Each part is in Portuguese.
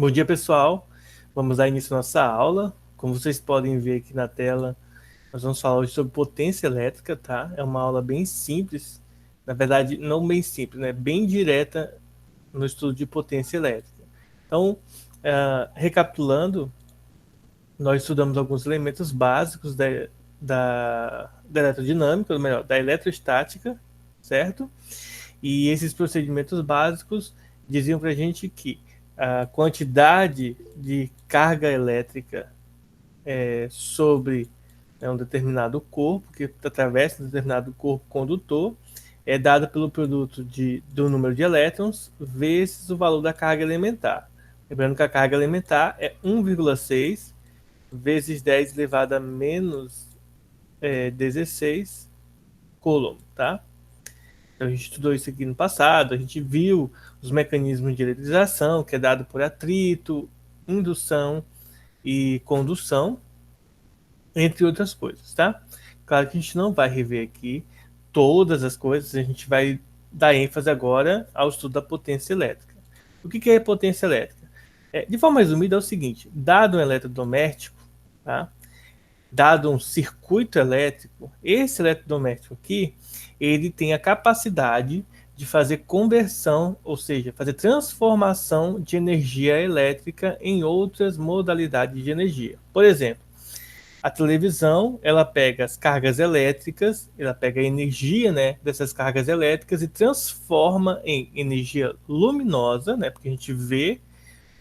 Bom dia, pessoal. Vamos dar início à nossa aula. Como vocês podem ver aqui na tela, nós vamos falar hoje sobre potência elétrica, tá? É uma aula bem simples, na verdade, não bem simples, né? Bem direta no estudo de potência elétrica. Então, recapitulando, nós estudamos alguns elementos básicos da eletrodinâmica, ou melhor, da eletrostática, certo? E esses procedimentos básicos diziam para a gente que a quantidade de carga elétrica sobre um determinado corpo, que atravessa um determinado corpo condutor, é dada pelo produto do número de elétrons vezes o valor da carga elementar. Lembrando que a carga elementar é 1,6 vezes 10 elevado a menos 16 coulomb, tá? Então, a gente estudou isso aqui no passado, a gente viu os mecanismos de eletrização, que é dado por atrito, indução e condução, entre outras coisas, tá? Claro que a gente não vai rever aqui todas as coisas, a gente vai dar ênfase agora ao estudo da potência elétrica. O que é potência elétrica? De forma resumida, é o seguinte: dado um eletrodoméstico, tá? Dado um circuito elétrico, esse eletrodoméstico aqui, ele tem a capacidade de fazer conversão, ou seja, fazer transformação de energia elétrica em outras modalidades de energia. Por exemplo, a televisão, ela pega as cargas elétricas, ela pega a energia, né, dessas cargas elétricas e transforma em energia luminosa, né, porque a gente vê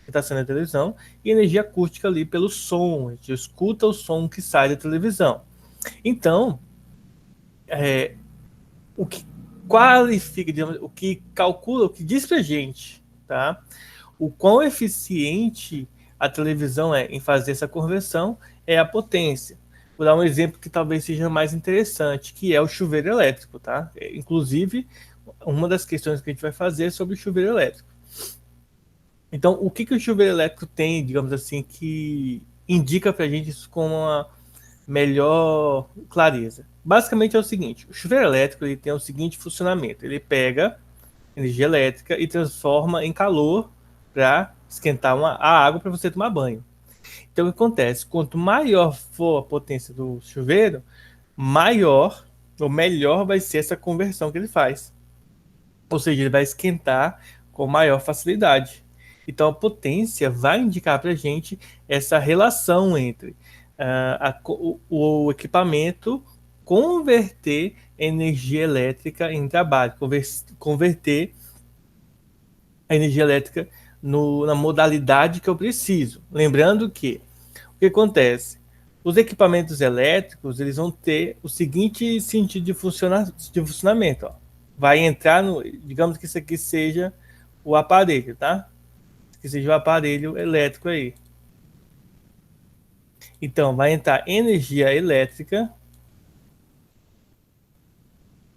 que está sendo a televisão, e energia acústica ali pelo som, a gente escuta o som que sai da televisão. Então, o que qualifica, digamos, o que calcula, o que diz pra gente, tá? O quão eficiente a televisão é em fazer essa conversão é a potência. Vou dar um exemplo que talvez seja mais interessante, que é o chuveiro elétrico, tá? Inclusive, uma das questões que a gente vai fazer é sobre o chuveiro elétrico. Então, o que o chuveiro elétrico tem, digamos assim, que indica pra gente isso com uma melhor clareza? Basicamente é o seguinte: o chuveiro elétrico ele tem o seguinte funcionamento: ele pega energia elétrica e transforma em calor para esquentar a água para você tomar banho. Então, o que acontece? Quanto maior for a potência do chuveiro, maior ou melhor vai ser essa conversão que ele faz. Ou seja, ele vai esquentar com maior facilidade. Então, a potência vai indicar para a gente essa relação entre o equipamento converter energia elétrica em trabalho, converter a energia elétrica na modalidade que eu preciso. Lembrando que o que acontece? Os equipamentos elétricos eles vão ter o seguinte sentido de funcionamento. Ó. Vai entrar no, digamos que isso aqui seja o aparelho, tá? Que seja o aparelho elétrico aí. Então, vai entrar energia elétrica.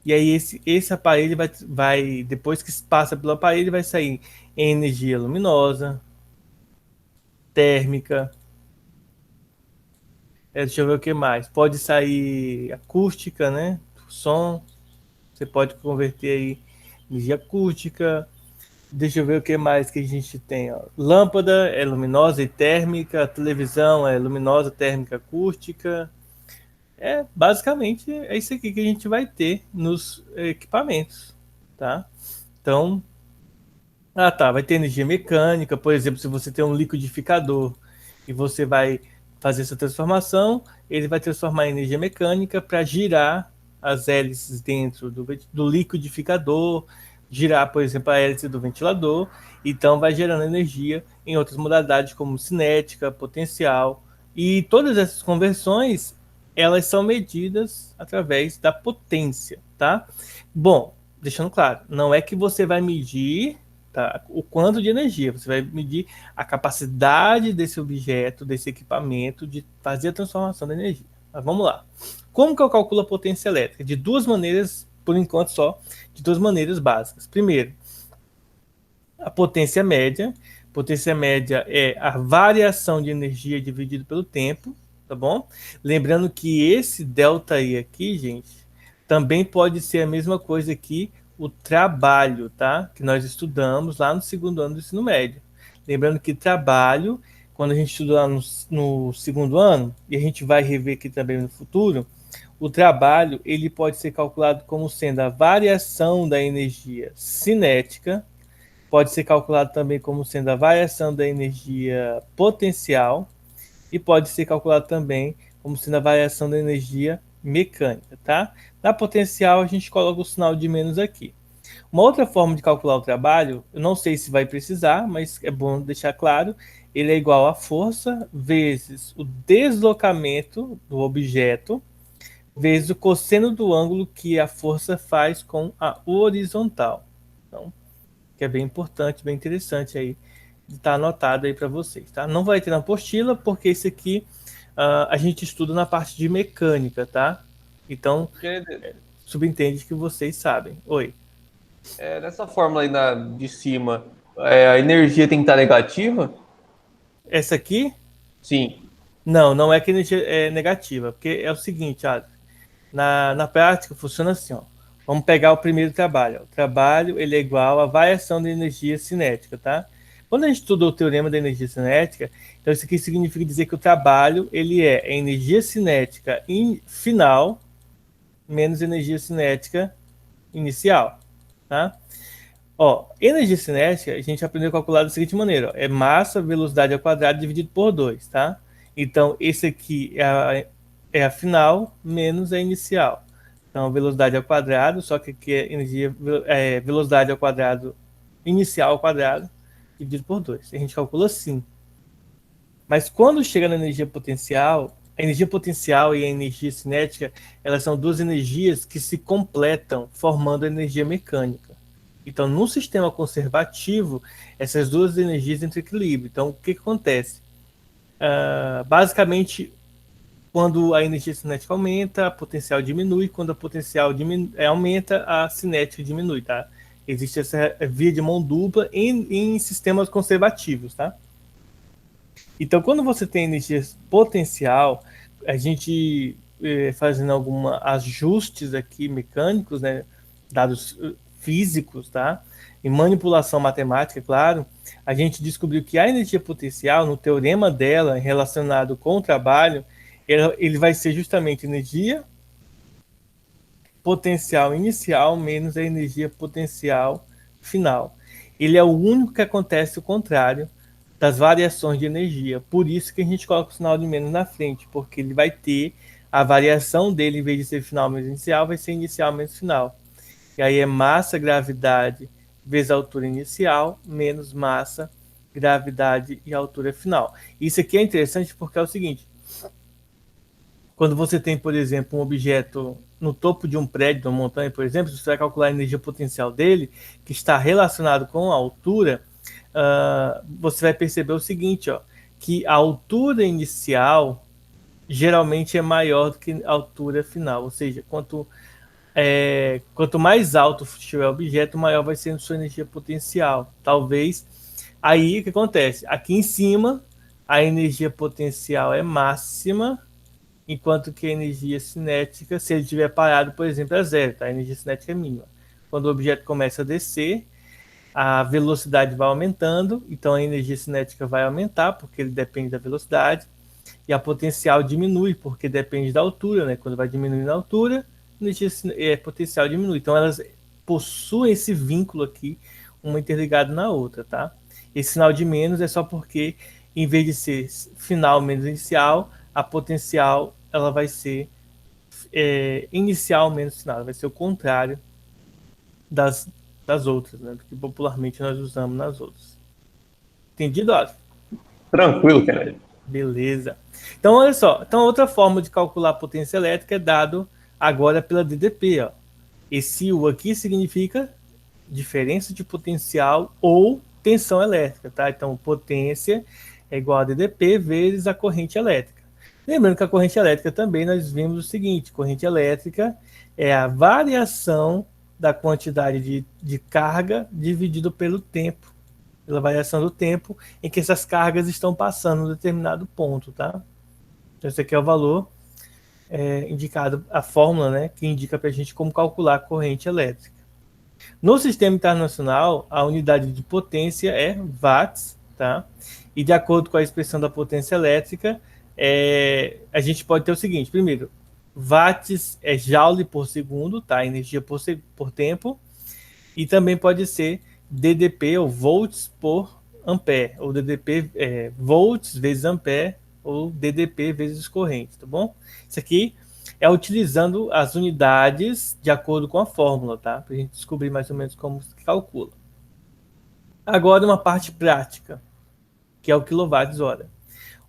E aí esse aparelho vai, depois que passa pelo aparelho, vai sair energia luminosa, térmica. Deixa eu ver o que mais. Pode sair acústica, né? Som. Você pode converter aí energia acústica. Deixa eu ver o que mais que a gente tem. Ó. Lâmpada é luminosa e térmica. Televisão é luminosa, térmica, acústica. Basicamente é isso aqui que a gente vai ter nos equipamentos, tá? Então, vai ter energia mecânica, por exemplo, se você tem um liquidificador e você vai fazer essa transformação, ele vai transformar em energia mecânica para girar as hélices dentro do liquidificador, girar, por exemplo, a hélice do ventilador, então vai gerando energia em outras modalidades como cinética, potencial, e todas essas conversões, elas são medidas através da potência, tá? Bom, deixando claro, não é que você vai medir o quanto de energia, você vai medir a capacidade desse objeto, desse equipamento de fazer a transformação da energia. Mas vamos lá. Como que eu calculo a potência elétrica? De duas maneiras, por enquanto só, de duas maneiras básicas. Primeiro, a potência média. Potência média é a variação de energia dividido pelo tempo, tá bom? Lembrando que esse delta I aqui, gente, também pode ser a mesma coisa que o trabalho, tá? Que nós estudamos lá no segundo ano do ensino médio. Lembrando que trabalho, quando a gente estuda lá no segundo ano, e a gente vai rever aqui também no futuro, o trabalho ele pode ser calculado como sendo a variação da energia cinética, pode ser calculado também como sendo a variação da energia potencial e pode ser calculado também como sendo a variação da energia mecânica, tá? Na potencial a gente coloca o sinal de menos aqui. Uma outra forma de calcular o trabalho, eu não sei se vai precisar, mas é bom deixar claro, ele é igual a força vezes o deslocamento do objeto vezes o cosseno do ângulo que a força faz com a horizontal. Então, que é bem importante, bem interessante aí, de estar anotado aí para vocês, tá? Não vai ter na apostila, porque isso aqui a gente estuda na parte de mecânica, tá? Então, subentende que vocês sabem. Oi. Nessa fórmula aí de cima, a energia tem que estar negativa? Essa aqui? Sim. Não, não é que a energia é negativa, porque é o seguinte, na prática funciona assim, ó. Vamos pegar o primeiro trabalho. O trabalho ele é igual à variação da energia cinética, tá? Quando a gente estuda o teorema da energia cinética, então isso aqui significa dizer que o trabalho ele é a energia cinética final menos energia cinética inicial, tá? Ó, energia cinética a gente aprendeu a calcular da seguinte maneira, ó, é massa, velocidade ao quadrado dividido por 2, tá? Então, esse aqui é a final menos a inicial. Então, velocidade ao quadrado, só que aqui velocidade ao quadrado inicial ao quadrado dividido por 2. A gente calcula assim. Mas quando chega na energia potencial, a energia potencial e a energia cinética, elas são duas energias que se completam, formando a energia mecânica. Então, num sistema conservativo, essas duas energias entram em equilíbrio. Então, o que acontece? Basicamente, quando a energia cinética aumenta, a potencial diminui. Quando a potencial aumenta, a cinética diminui, tá? Existe essa via de mão dupla em sistemas conservativos, tá? Então, quando você tem energia potencial, a gente fazendo alguns ajustes aqui mecânicos, né, dados físicos, tá? Em manipulação matemática, claro, a gente descobriu que a energia potencial, no teorema dela, relacionado com o trabalho, ele vai ser justamente energia potencial inicial menos a energia potencial final. Ele é o único que acontece o contrário das variações de energia. Por isso que a gente coloca o sinal de menos na frente, porque ele vai ter a variação dele, em vez de ser final menos inicial, vai ser inicial menos final. E aí é massa, gravidade vezes a altura inicial, menos massa, gravidade e altura final. Isso aqui é interessante porque é o seguinte, quando você tem, por exemplo, um objeto no topo de um prédio, de uma montanha, por exemplo, você vai calcular a energia potencial dele, que está relacionado com a altura, você vai perceber o seguinte, ó, que a altura inicial geralmente é maior do que a altura final, ou seja, quanto mais alto estiver o objeto, maior vai ser a sua energia potencial. Talvez aí o que acontece? Aqui em cima a energia potencial é máxima, enquanto que a energia cinética, se ele estiver parado, por exemplo, é zero, tá? A energia cinética é mínima. Quando o objeto começa a descer, a velocidade vai aumentando, então a energia cinética vai aumentar, porque ele depende da velocidade, e a potencial diminui, porque depende da altura, né? Quando vai diminuindo a altura, a energia potencial diminui. Então elas possuem esse vínculo aqui, uma interligada na outra, tá? Esse sinal de menos é só porque, em vez de ser final menos inicial, a potencial ela vai ser inicial menos final, ela vai ser o contrário das outras, né? Do que popularmente nós usamos nas outras. Entendido, Otto? Tranquilo, Kennedy. Beleza. Então, olha só. Então, outra forma de calcular a potência elétrica é dado agora pela DDP. Ó. Esse U aqui significa diferença de potencial ou tensão elétrica, tá? Então, potência é igual a DDP vezes a corrente elétrica. Lembrando que a corrente elétrica também nós vimos o seguinte, corrente elétrica é a variação da quantidade de carga dividido pelo tempo, pela variação do tempo em que essas cargas estão passando em um determinado ponto, tá? Então, esse aqui é o valor indicado, a fórmula, né, que indica para a gente como calcular a corrente elétrica. No sistema internacional, a unidade de potência é watts, tá? E de acordo com a expressão da potência elétrica, a gente pode ter o seguinte: primeiro, watts é joule por segundo, tá? Energia por tempo. E também pode ser DDP, ou volts por ampere, ou DDP volts vezes ampere, ou DDP vezes corrente, tá bom? Isso aqui é utilizando as unidades de acordo com a fórmula, tá? Para a gente descobrir mais ou menos como se calcula. Agora uma parte prática, que é o quilowatts-hora.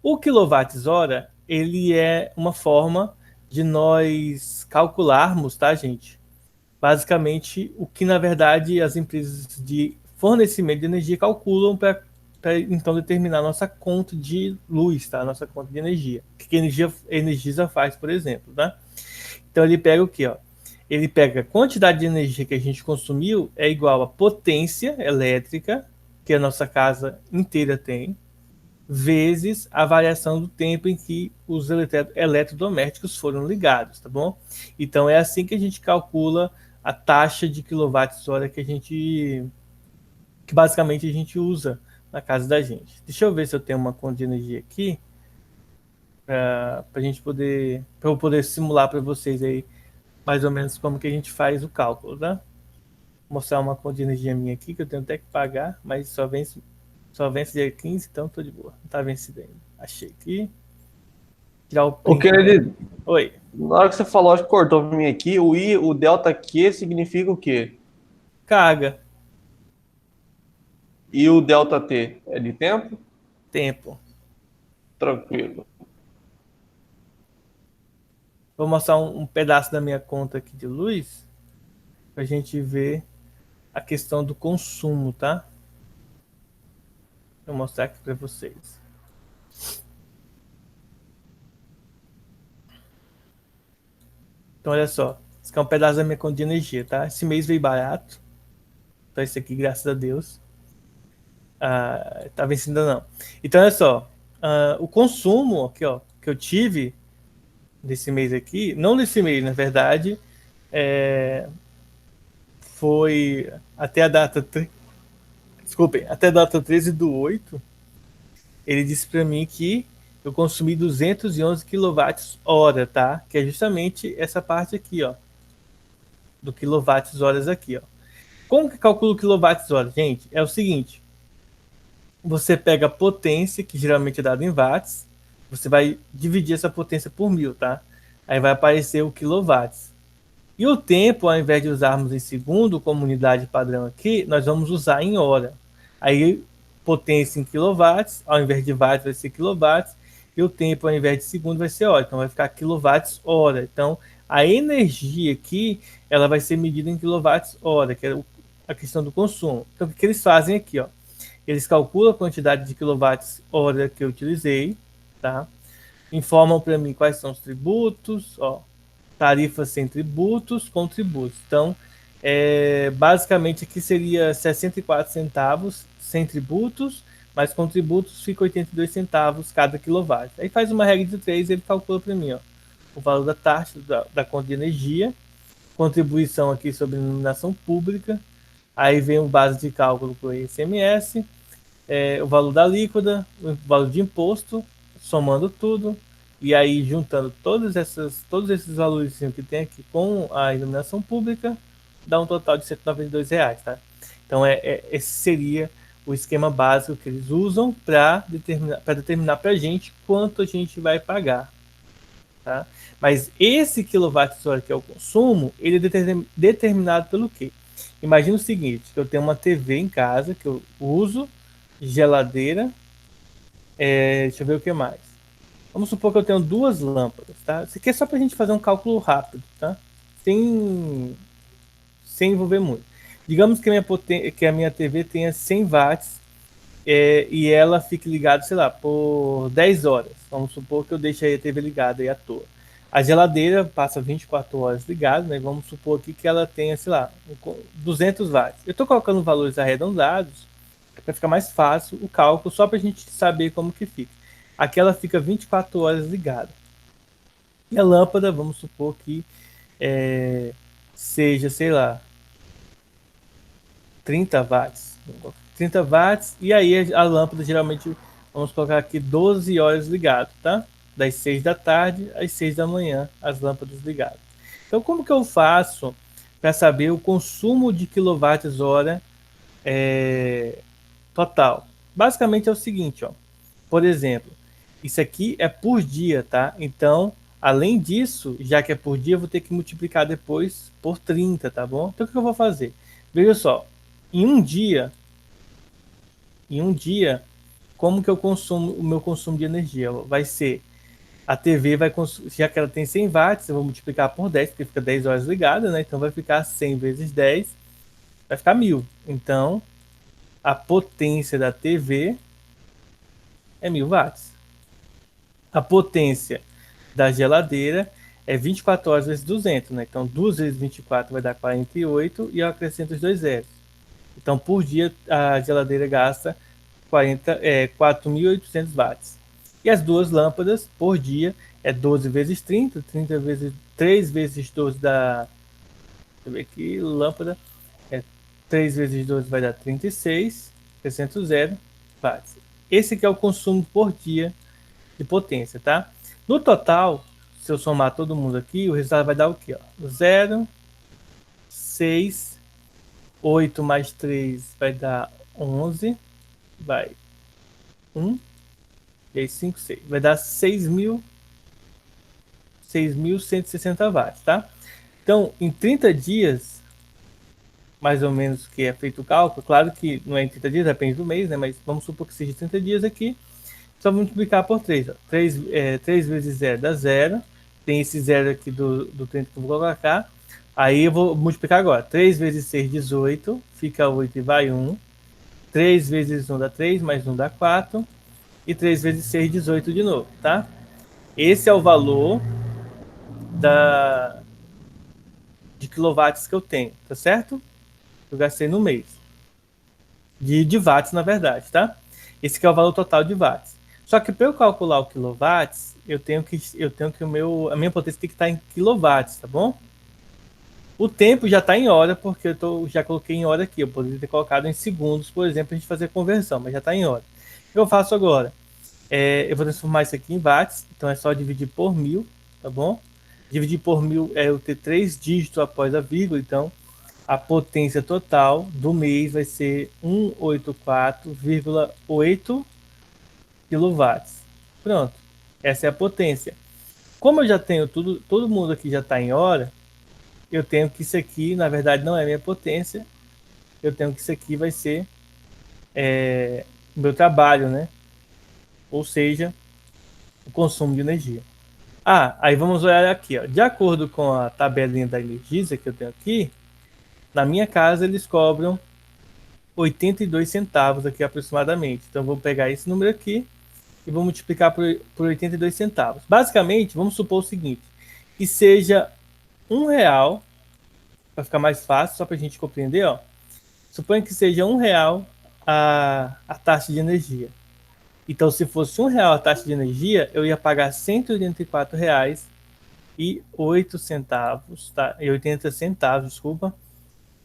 O quilowatts-hora, ele é uma forma de nós calcularmos, tá, gente? Basicamente, o que na verdade as empresas de fornecimento de energia calculam para então determinar a nossa conta de luz, tá? A nossa conta de energia. O que a Energisa faz, por exemplo, tá? Então ele pega o que, ó? Ele pega a quantidade de energia que a gente consumiu é igual à potência elétrica que a nossa casa inteira tem, vezes a variação do tempo em que os eletrodomésticos foram ligados, tá bom? Então é assim que a gente calcula a taxa de quilowatts-hora que basicamente a gente usa na casa da gente. Deixa eu ver se eu tenho uma conta de energia aqui para eu poder simular para vocês aí mais ou menos como que a gente faz o cálculo, tá? Vou mostrar uma conta de energia minha aqui que eu tenho até que pagar, mas só vence dia 15, então tô de boa. Não tá vencido ainda. Achei aqui. Tirar o O print. que ele. Oi. Na hora que você falou, acho que cortou pra mim aqui. O I, o delta Q significa o quê? Carga. E o delta T é de tempo? Tempo. Tranquilo. Vou mostrar um pedaço da minha conta aqui de luz pra gente ver a questão do consumo, tá? Vou mostrar aqui para vocês. Então, olha só. Esse aqui é um pedaço da minha conta de energia, tá? Esse mês veio barato. Então, esse aqui, graças a Deus. Tá vencendo não. Então, olha só. O consumo aqui, ó, que eu tive desse mês aqui, não desse mês, na verdade, foi até a data. Desculpem, até a data 13/8. Ele disse para mim que eu consumi 211 kWh, tá? Que é justamente essa parte aqui, ó. Do kWh aqui, ó. Como que calcula o kWh, gente? É o seguinte. Você pega a potência, que geralmente é dada em watts. Você vai dividir essa potência por 1000, tá? Aí vai aparecer o quilowatts. E o tempo, ao invés de usarmos em segundo como unidade padrão aqui, nós vamos usar em hora. Aí, potência em quilowatts, ao invés de watts vai ser quilowatts, e o tempo, ao invés de segundo, vai ser hora. Então, vai ficar quilowatts hora. Então, a energia aqui, ela vai ser medida em quilowatts hora, que é a questão do consumo. Então, o que eles fazem aqui, ó? Eles calculam a quantidade de quilowatts hora que eu utilizei, tá? Informam para mim quais são os tributos, ó, tarifas sem tributos, com tributos. Então, basicamente aqui seria 64 centavos sem tributos, mas com tributos fica 82 centavos cada quilowatt. Aí faz uma regra de 3 e ele calcula para mim, ó, o valor da taxa da conta de energia, contribuição aqui sobre iluminação pública, aí vem o base de cálculo para o ICMS, o valor da alíquota, o valor de imposto, somando tudo, e aí juntando todos esses valores que tem aqui com a iluminação pública, dá um total de R$ 192, tá? Então esse seria o esquema básico que eles usam para determinar para a gente quanto a gente vai pagar, tá? Mas esse quilowatts-hora que é o consumo, ele é determinado pelo quê? Imagina o seguinte, que eu tenho uma TV em casa que eu uso, geladeira, deixa eu ver o que mais. Vamos supor que eu tenho 2 lâmpadas, tá? Isso aqui é só para a gente fazer um cálculo rápido, tá? Sem envolver muito. Digamos que a minha TV tenha 100 watts e ela fique ligada, sei lá, por 10 horas. Vamos supor que eu deixe a TV ligada aí à toa. A geladeira passa 24 horas ligada, né? Vamos supor aqui que ela tenha, sei lá, 200 watts. Eu estou colocando valores arredondados para ficar mais fácil o cálculo, só para a gente saber como que fica. Aqui ela fica 24 horas ligada. E a lâmpada, vamos supor que seja, sei lá, 30 watts. 30 watts, e aí a lâmpada geralmente, vamos colocar aqui 12 horas ligado, tá? Das 6 da tarde às 6 da manhã, as lâmpadas ligadas. Então, como que eu faço para saber o consumo de quilowatts-hora total? Basicamente é o seguinte, ó. Por exemplo, isso aqui é por dia, tá? Então, além disso, já que é por dia, eu vou ter que multiplicar depois por 30, tá bom? Então, o que eu vou fazer? Veja só, em um dia, como que eu consumo o meu consumo de energia? Vai ser, a TV vai consumir, já que ela tem 100 watts, eu vou multiplicar por 10, porque fica 10 horas ligada, né? Então vai ficar 100 vezes 10, vai ficar 1000. Então, a potência da TV é 1000 watts. A potência da geladeira é 24 horas vezes 200, né? Então, 2 vezes 24 vai dar 48 e eu acrescento os dois zeros. Então, por dia, a geladeira gasta 4.800 watts. E as duas lâmpadas, por dia, é 12 vezes 30, 30 vezes 3 vezes 12 dá... Deixa eu ver aqui, lâmpada, 3 vezes 12 vai dar 36, acrescento zero watts. Esse aqui é o consumo por dia de potência, tá? No total, se eu somar todo mundo aqui, o resultado vai dar o quê? 0, 6, 8 mais 3 vai dar 11, vai 1, e aí 5, 6. Vai dar 6.160 watts, tá? Então, em 30 dias, mais ou menos que é feito o cálculo, claro que não é em 30 dias, depende do mês, né? Mas vamos supor que seja 30 dias aqui, só multiplicar por 3. Ó. 3 vezes 0 dá 0. Tem esse 0 aqui do 30 que eu vou colocar. Aí eu vou multiplicar agora. 3 vezes 6, 18. Fica 8 e vai 1. 3 vezes 1 dá 3, mais 1 dá 4. E 3 vezes 6, 18 de novo, tá? Esse é o valor de quilowatts que eu tenho, tá certo? Eu gastei no mês. De watts, na verdade, tá? Esse aqui é o valor total de watts. Só que para eu calcular o quilowatts, eu tenho que a minha potência tem que estar em quilowatts, tá bom? O tempo já está em hora, porque já coloquei em hora aqui. Eu poderia ter colocado em segundos, por exemplo, a gente fazer a conversão, mas já está em hora. O que eu faço agora? Eu vou transformar isso aqui em watts, então é só dividir por 1000, tá bom? Dividir por 1000 é eu ter 3 dígitos após a vírgula, então a potência total do mês vai ser 184,8 quilowatts. Pronto, essa é a potência. Como eu já tenho tudo, todo mundo aqui já está em hora, eu tenho que isso aqui, na verdade, não é minha potência, eu tenho que isso aqui vai ser meu trabalho, né? Ou seja, o consumo de energia. Aí vamos olhar aqui, ó. De acordo com a tabelinha da Energisa que eu tenho aqui, na minha casa eles cobram 82 centavos aqui aproximadamente. Então vou pegar esse número aqui e vou multiplicar por 82 centavos. Basicamente, vamos supor o seguinte, que seja R$ 1, para ficar mais fácil, só para a gente compreender, ó. Suponha que seja R$ 1 a taxa de energia. Então, se fosse R$ 1 a taxa de energia, eu ia pagar R$ 184,08, tá? E 80 centavos, desculpa,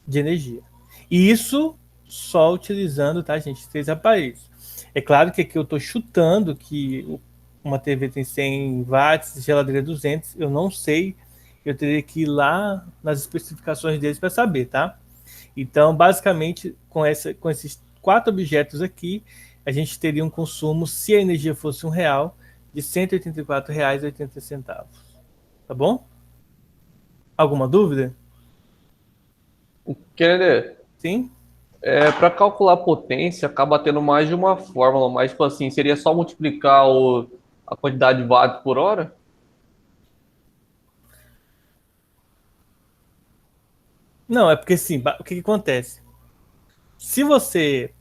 de energia. E isso só utilizando, tá, gente, 3 aparelhos. É claro que aqui eu estou chutando que uma TV tem 100 watts, geladeira 200, eu não sei, eu teria que ir lá nas especificações deles para saber, tá? Então, basicamente, com esses 4 objetos aqui, a gente teria um consumo, se a energia fosse R$ 1, de R$ 184,80. Tá bom? Alguma dúvida? Querer, Sim? para calcular a potência, acaba tendo mais de uma fórmula, mas, tipo assim, seria só multiplicar a quantidade de watts por hora? Não, é porque sim, o que acontece? Se você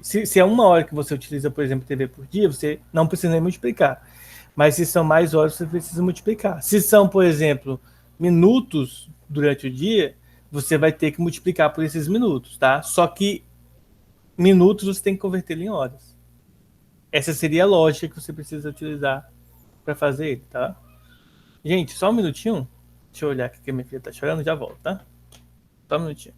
se é 1 hora que você utiliza, por exemplo, TV por dia, você não precisa nem multiplicar. Mas se são mais horas, você precisa multiplicar. Se são, por exemplo, minutos durante o dia, você vai ter que multiplicar por esses minutos, tá? Só que minutos você tem que converter em horas. Essa seria a lógica que você precisa utilizar para fazer ele, tá? Gente, só um minutinho. Deixa eu olhar aqui que a minha filha tá chorando, já volto, tá? Só um minutinho.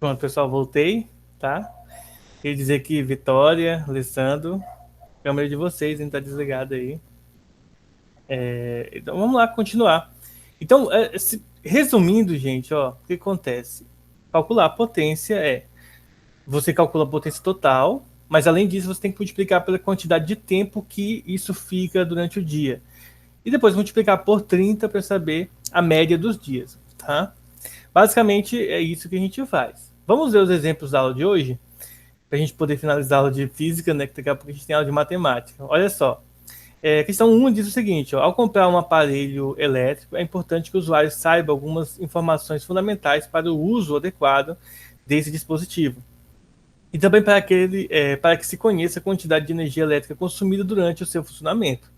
Pronto, pessoal, voltei, tá? Queria dizer que Vitória, Alessandro, a câmera de vocês ainda tá desligada aí. Então vamos lá continuar. Então, resumindo, gente, ó, o que acontece? Calcular a potência você calcula a potência total, mas além disso você tem que multiplicar pela quantidade de tempo que isso fica durante o dia. E depois multiplicar por 30 para saber a média dos dias, tá? Basicamente é isso que a gente faz. Vamos ver os exemplos da aula de hoje, para a gente poder finalizar a aula de física, né? Que daqui a pouco a gente tem aula de matemática. Olha só. Questão 1 diz o seguinte: ó, ao comprar um aparelho elétrico, é importante que o usuário saiba algumas informações fundamentais para o uso adequado desse dispositivo. E também para que se conheça a quantidade de energia elétrica consumida durante o seu funcionamento.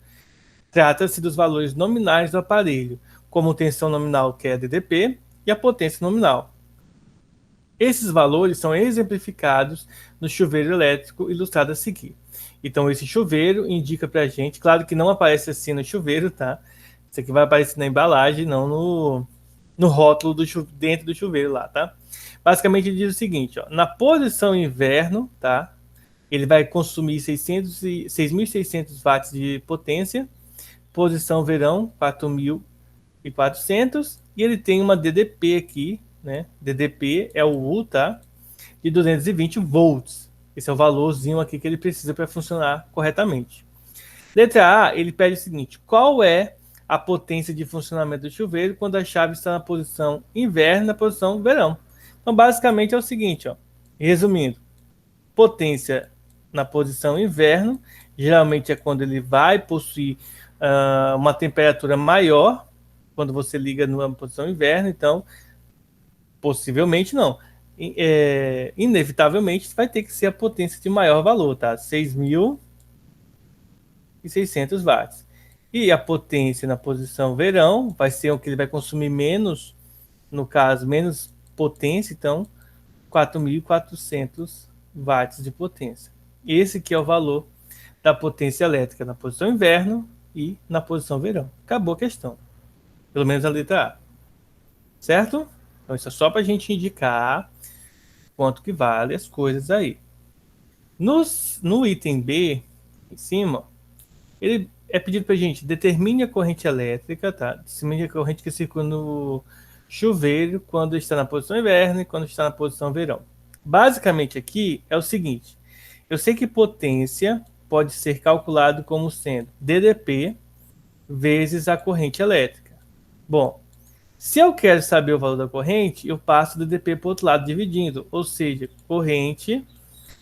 Trata-se dos valores nominais do aparelho, como tensão nominal, que é a DDP, e a potência nominal. Esses valores são exemplificados no chuveiro elétrico ilustrado a seguir. Então, esse chuveiro indica para a gente, claro que não aparece assim no chuveiro, tá? Isso aqui vai aparecer na embalagem, não no rótulo dentro do chuveiro lá, tá? Basicamente, ele diz o seguinte, ó, na posição inverno, tá? Ele vai consumir 6.600 watts de potência. Posição verão, 4.400. E ele tem uma DDP aqui, né? DDP é o U, tá? De 220 volts. Esse é o valorzinho aqui que ele precisa para funcionar corretamente. Letra A, ele pede o seguinte: qual é a potência de funcionamento do chuveiro quando a chave está na posição inverno e na posição verão? Então, basicamente é o seguinte, ó, resumindo, potência na posição inverno, geralmente é quando ele vai possuir uma temperatura maior, quando você liga na posição inverno, então, possivelmente não. Inevitavelmente vai ter que ser a potência de maior valor, tá? 6.600 watts. E a potência na posição verão vai ser o que ele vai consumir menos, no caso, menos potência, então 4.400 watts de potência. Esse que é o valor da potência elétrica na posição inverno e na posição verão. Acabou a questão. Pelo menos a letra A. Certo? Então isso é só para a gente indicar quanto que vale as coisas aí. No item B, em cima, ele é pedido para a gente determine a corrente elétrica, tá? Determine a corrente que circula no chuveiro quando está na posição inverno e quando está na posição verão. Basicamente aqui é o seguinte: eu sei que potência pode ser calculado como sendo DDP vezes a corrente elétrica. Bom, se eu quero saber o valor da corrente, eu passo o DDP para o outro lado dividindo, ou seja, corrente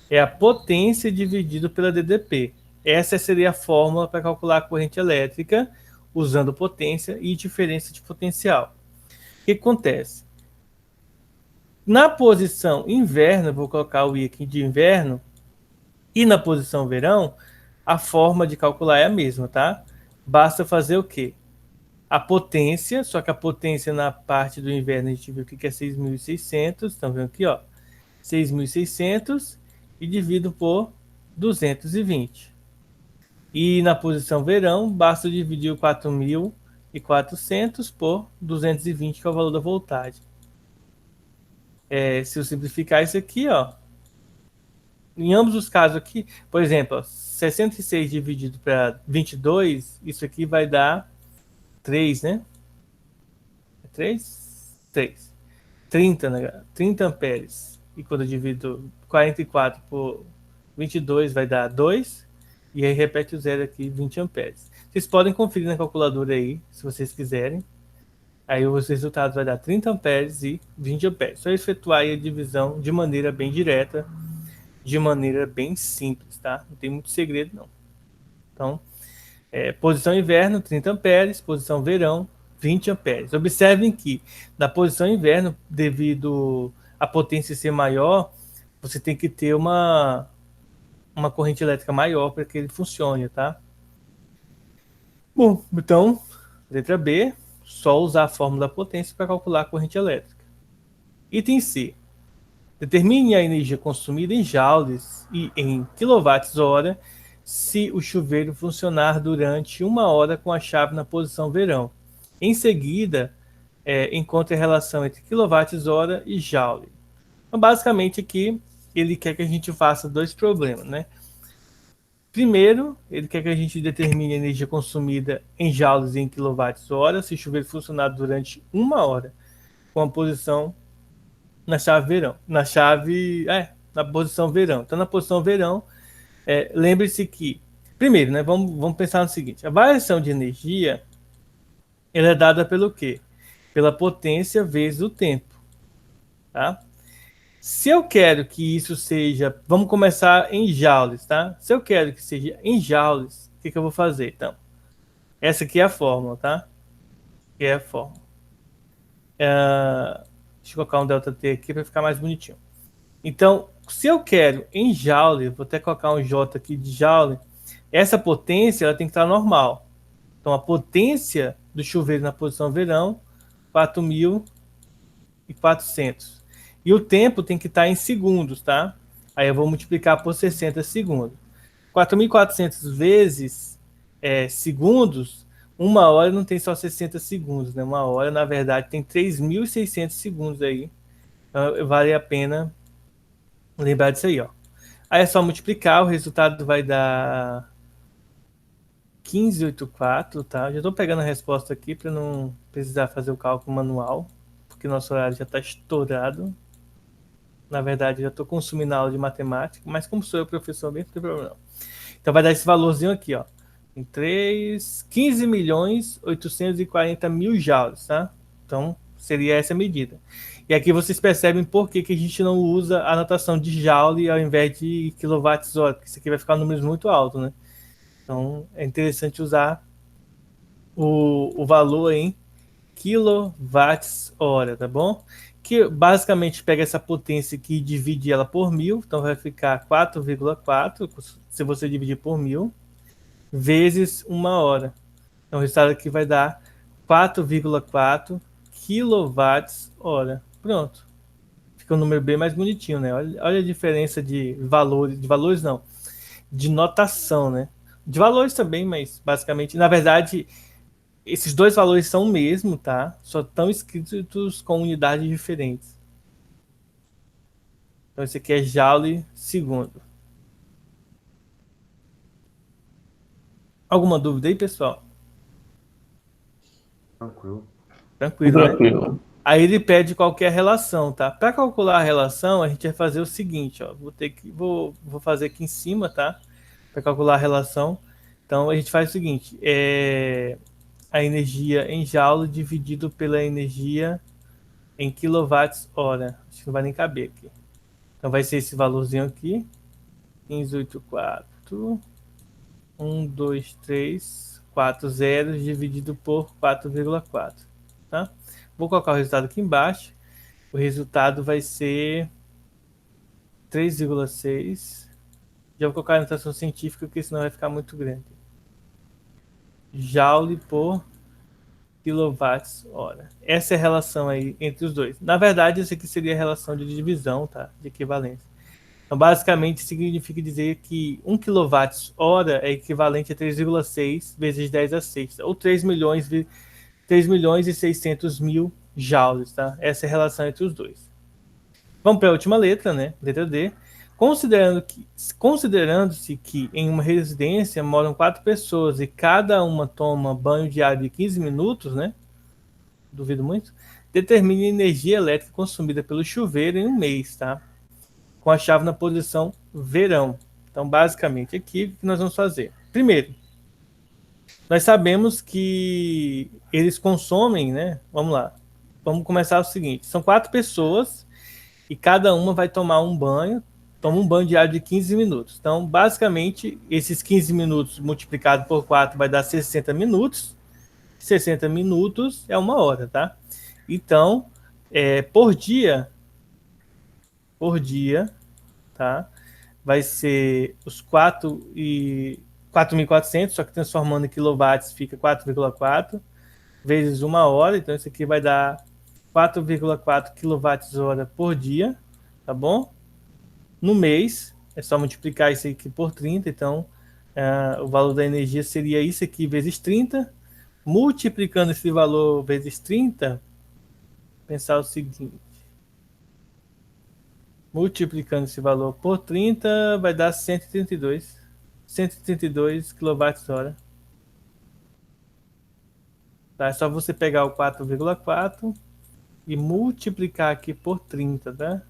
é a potência dividido pela DDP. Essa seria a fórmula para calcular a corrente elétrica usando potência e diferença de potencial. O que acontece? Na posição inverno, vou colocar o I aqui de inverno, e na posição verão, a forma de calcular é a mesma, tá? Basta fazer o quê? A potência, só que a potência na parte do inverno a gente viu que é 6.600, estão vendo aqui, ó, 6.600 e divido por 220. E na posição verão, basta dividir o 4.400 por 220, que é o valor da voltagem. Se eu simplificar isso aqui, ó, em ambos os casos aqui, por exemplo, ó, 66 dividido para 22, isso aqui vai dar 3, né? 3? 3. 30, né? 30 amperes. E quando eu divido 44 por 22 vai dar 2. E aí repete o zero aqui, 20 amperes. Vocês podem conferir na calculadora aí, se vocês quiserem. Aí os resultados vai dar 30 amperes e 20 amperes. Só efetuar aí a divisão de maneira bem direta, de maneira bem simples, tá? Não tem muito segredo, não. Então, posição inverno, 30 amperes. Posição verão, 20 amperes. Observem que na posição inverno, devido à potência ser maior, você tem que ter uma corrente elétrica maior para que ele funcione, tá? Bom, então, letra B, só usar a fórmula da potência para calcular a corrente elétrica. Item C. Determine a energia consumida em joules e em kWh se o chuveiro funcionar durante 1 hora com a chave na posição verão. Em seguida, encontre a relação entre kWh e joule. Então, basicamente, aqui, ele quer que a gente faça dois problemas, né? Primeiro, ele quer que a gente determine a energia consumida em joules e em kWh se o chuveiro funcionar durante 1 hora, com a posição na chave verão. Na posição verão. Então, na posição verão, lembre-se que, primeiro, né, vamos pensar no seguinte: a variação de energia ela é dada pelo quê? Pela potência vezes o tempo, tá? Se eu quero que isso seja, vamos começar em joules, tá? Se eu quero que seja em joules, o que, que eu vou fazer? Então, essa aqui é a fórmula, tá? Que é a fórmula. Deixa eu colocar um ΔT aqui para ficar mais bonitinho. Então, se eu quero em joule, vou até colocar um J aqui de joule, essa potência ela tem que estar normal. Então, a potência do chuveiro na posição verão, 4.400. E o tempo tem que estar em segundos, tá? Aí eu vou multiplicar por 60 segundos. 4.400 vezes segundos, 1 hora não tem só 60 segundos, né? 1 hora, na verdade, tem 3.600 segundos aí. Então, vale a pena lembrar disso aí, ó. Aí é só multiplicar, o resultado vai dar 1584, tá? Já estou pegando a resposta aqui para não precisar fazer o cálculo manual, porque nosso horário já está estourado. Na verdade, já estou consumindo a aula de matemática, mas como sou eu professor mesmo, não tem problema não. Então vai dar esse valorzinho aqui, ó. Em 15.840.000 joules, tá? Então seria essa medida. E aqui vocês percebem por que, que a gente não usa a notação de joule ao invés de quilowatts-hora, porque isso aqui vai ficar números muito altos, né? Então é interessante usar o valor em quilowatts-hora, tá bom? Que basicamente pega essa potência aqui e divide ela por 1.000, então vai ficar 4,4, se você dividir por 1.000, vezes 1 hora. Então o resultado aqui vai dar 4,4 kWh. Pronto. Fica um número bem mais bonitinho, né? Olha a diferença de valores não, de notação, né? De valores também, mas basicamente, na verdade, esses dois valores são o mesmo, tá? Só estão escritos com unidades diferentes. Então esse aqui é joule segundo. Alguma dúvida aí, pessoal? Tranquilo. Tranquilo, né? Tranquilo. Aí ele pede qualquer relação, tá? Para calcular a relação, a gente vai fazer o seguinte, ó. Vou fazer aqui em cima, tá? Para calcular a relação. Então a gente faz o seguinte: a energia em joule dividido pela energia em quilowatts-hora. Acho que não vai nem caber aqui. Então vai ser esse valorzinho aqui: 1584, 1, 2, 3, 4 zeros dividido por 4,4, tá? Vou colocar o resultado aqui embaixo. O resultado vai ser 3,6. Já vou colocar a notação científica, porque senão vai ficar muito grande. Joule por quilowatts-hora. Essa é a relação aí entre os dois. Na verdade, essa aqui seria a relação de divisão, tá? De equivalência. Então, basicamente, significa dizer que 1 kWh é equivalente a 3,6 vezes 10 a sexta, ou 3.600.000 joules, tá? Essa é a relação entre os dois. Vamos para a última letra, né? Letra D. Considerando-se que em uma residência moram 4 pessoas e cada uma toma banho diário de 15 minutos, né? Duvido muito. Determine a energia elétrica consumida pelo chuveiro em um mês, tá? Com a chave na posição verão. Então, basicamente, aqui o que nós vamos fazer? Primeiro, nós sabemos que eles consomem, né? Vamos lá. Vamos começar o seguinte: são 4 pessoas e cada uma vai tomar um banho, toma um banho diário de 15 minutos. Então, basicamente, esses 15 minutos multiplicado por 4 vai dar 60 minutos. 60 minutos é 1 hora, tá? Então, por dia, tá? Vai ser os 4.400, só que transformando em quilowatts fica 4,4 vezes 1 hora, então isso aqui vai dar 4,4 kWh por dia, tá bom? No mês, é só multiplicar isso aqui por 30, então o valor da energia seria isso aqui vezes 30. Multiplicando esse valor vezes 30, pensar o seguinte: Multiplicando esse valor por 30, vai dar 132. 132 kWh. Tá? É só você pegar o 4,4 e multiplicar aqui por 30, tá?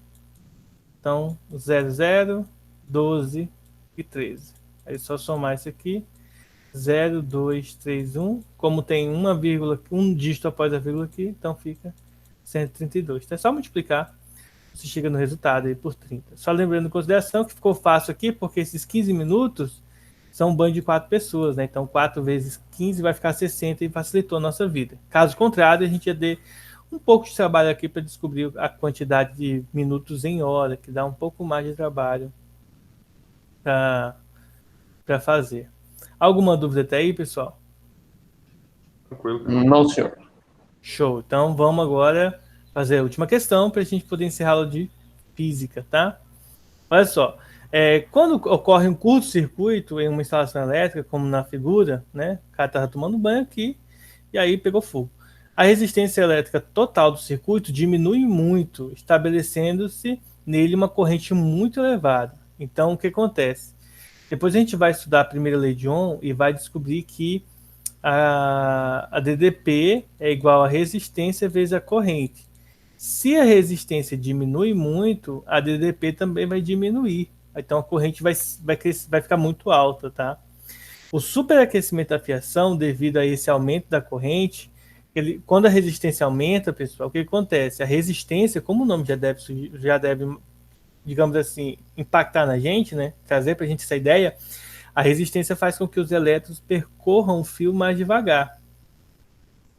Então, 00, 12 e 13. Aí é só somar isso aqui. 0, 2, 3, 1. Como tem uma vírgula, um dígito após a vírgula aqui, então fica 132. Então é só multiplicar, você chega no resultado aí por 30. Só lembrando em consideração que ficou fácil aqui, porque esses 15 minutos são um banho de 4 pessoas, né? Então 4 vezes 15 vai ficar 60 e facilitou a nossa vida. Caso contrário, a gente ia ter um pouco de trabalho aqui para descobrir a quantidade de minutos em hora, que dá um pouco mais de trabalho para fazer. Alguma dúvida até aí, pessoal? Tranquilo. Não, senhor. Show. Então vamos agora fazer a última questão para a gente poder encerrar a aula de física, tá? Olha só. Quando ocorre um curto-circuito em uma instalação elétrica, como na figura, né? O cara estava tomando banho aqui e aí pegou fogo. A resistência elétrica total do circuito diminui muito, estabelecendo-se nele uma corrente muito elevada. Então, o que acontece? Depois a gente vai estudar a primeira lei de Ohm e vai descobrir que a DDP é igual a resistência vezes a corrente. Se a resistência diminui muito, a DDP também vai diminuir. Então a corrente vai ficar muito alta, tá? O superaquecimento da fiação, devido a esse aumento da corrente, quando a resistência aumenta, pessoal, o que acontece? A resistência, como o nome já deve, digamos assim, impactar na gente, né? Trazer para a gente essa ideia, a resistência faz com que os elétrons percorram o fio mais devagar.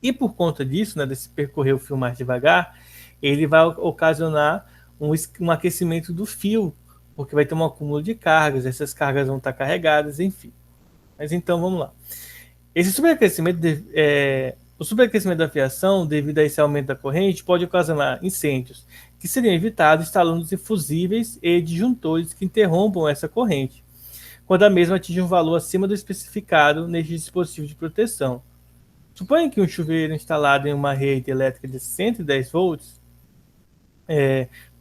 E por conta disso, né, desse percorrer o fio mais devagar, ele vai ocasionar um aquecimento do fio, porque vai ter um acúmulo de cargas, essas cargas vão estar carregadas, enfim. Mas então, vamos lá. Esse superaquecimento, o superaquecimento da fiação, devido a esse aumento da corrente, pode ocasionar incêndios, que seriam evitados instalando os fusíveis e disjuntores que interrompam essa corrente, quando a mesma atinge um valor acima do especificado neste dispositivo de proteção. Suponha que um chuveiro instalado em uma rede elétrica de 110 volts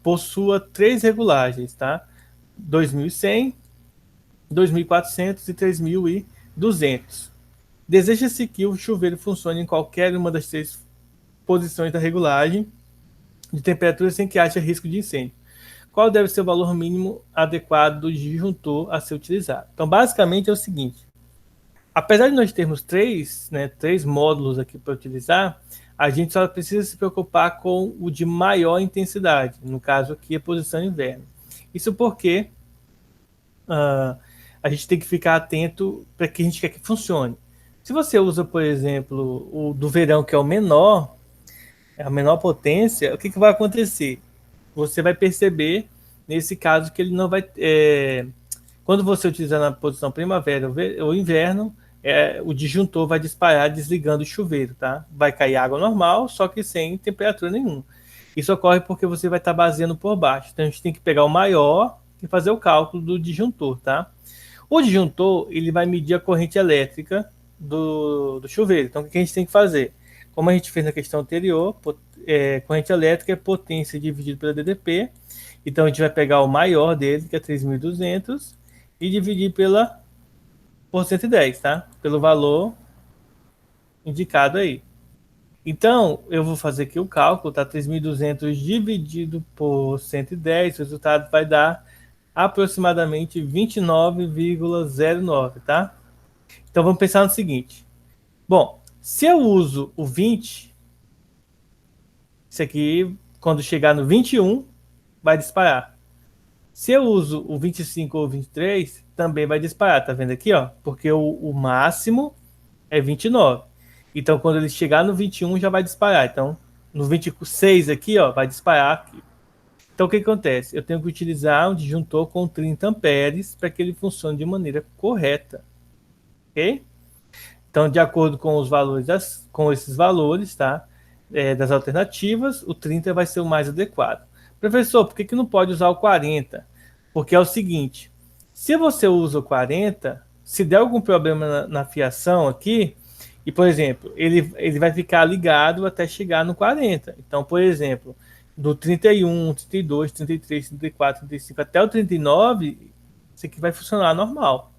possua 3 regulagens, tá? 2100, 2400 e 3200. Deseja-se que o chuveiro funcione em qualquer uma das 3 posições da regulagem de temperatura sem que haja risco de incêndio. Qual deve ser o valor mínimo adequado do disjuntor a ser utilizado? Então, basicamente é o seguinte. Apesar de nós termos 3 módulos aqui para utilizar, a gente só precisa se preocupar com o de maior intensidade, no caso aqui a posição inverno. Isso porque a gente tem que ficar atento para que a gente quer que funcione. Se você usa, por exemplo, o do verão, que é o menor, a menor potência, o que vai acontecer? Você vai perceber, nesse caso, que ele não vai... quando você utilizar na posição primavera ou inverno, o disjuntor vai disparar desligando o chuveiro, tá? Vai cair água normal, só que sem temperatura nenhuma. Isso ocorre porque você vai estar baseando por baixo. Então a gente tem que pegar o maior e fazer o cálculo do disjuntor, tá? O disjuntor, ele vai medir a corrente elétrica do chuveiro. Então o que a gente tem que fazer? Como a gente fez na questão anterior, corrente elétrica é potência dividido pela DDP. Então a gente vai pegar o maior dele, que é 3.200, e dividir por 110, tá? Pelo valor indicado aí. Então, eu vou fazer aqui o cálculo, tá? 3.200 dividido por 110, o resultado vai dar aproximadamente 29,09, tá? Então, vamos pensar no seguinte. Bom, se eu uso o 20, isso aqui, quando chegar no 21, vai disparar. Se eu uso o 25 ou 23, também vai disparar, tá vendo aqui, ó? Porque o máximo é 29. Então, quando ele chegar no 21, já vai disparar. Então, no 26 aqui, ó, vai disparar aqui. Então, o que acontece? Eu tenho que utilizar um disjuntor com 30 amperes para que ele funcione de maneira correta. Ok? Então, de acordo com os valores com esses valores, tá? Das alternativas, o 30 vai ser o mais adequado. Professor, por que não pode usar o 40? Porque é o seguinte, se você usa o 40, se der algum problema na fiação aqui, e, por exemplo, ele vai ficar ligado até chegar no 40. Então, por exemplo, do 31, 32, 33, 34, 35 até o 39, isso aqui vai funcionar normal.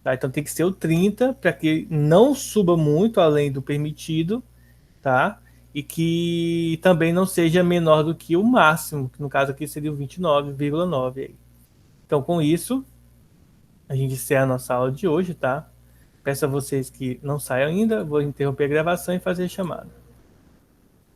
Tá? Então tem que ser o 30 para que não suba muito além do permitido, tá? E que também não seja menor do que o máximo, que no caso aqui seria o 29,9 aí. Então com isso, a gente encerra a nossa aula de hoje, tá? Peço a vocês que não saiam ainda, vou interromper a gravação e fazer a chamada.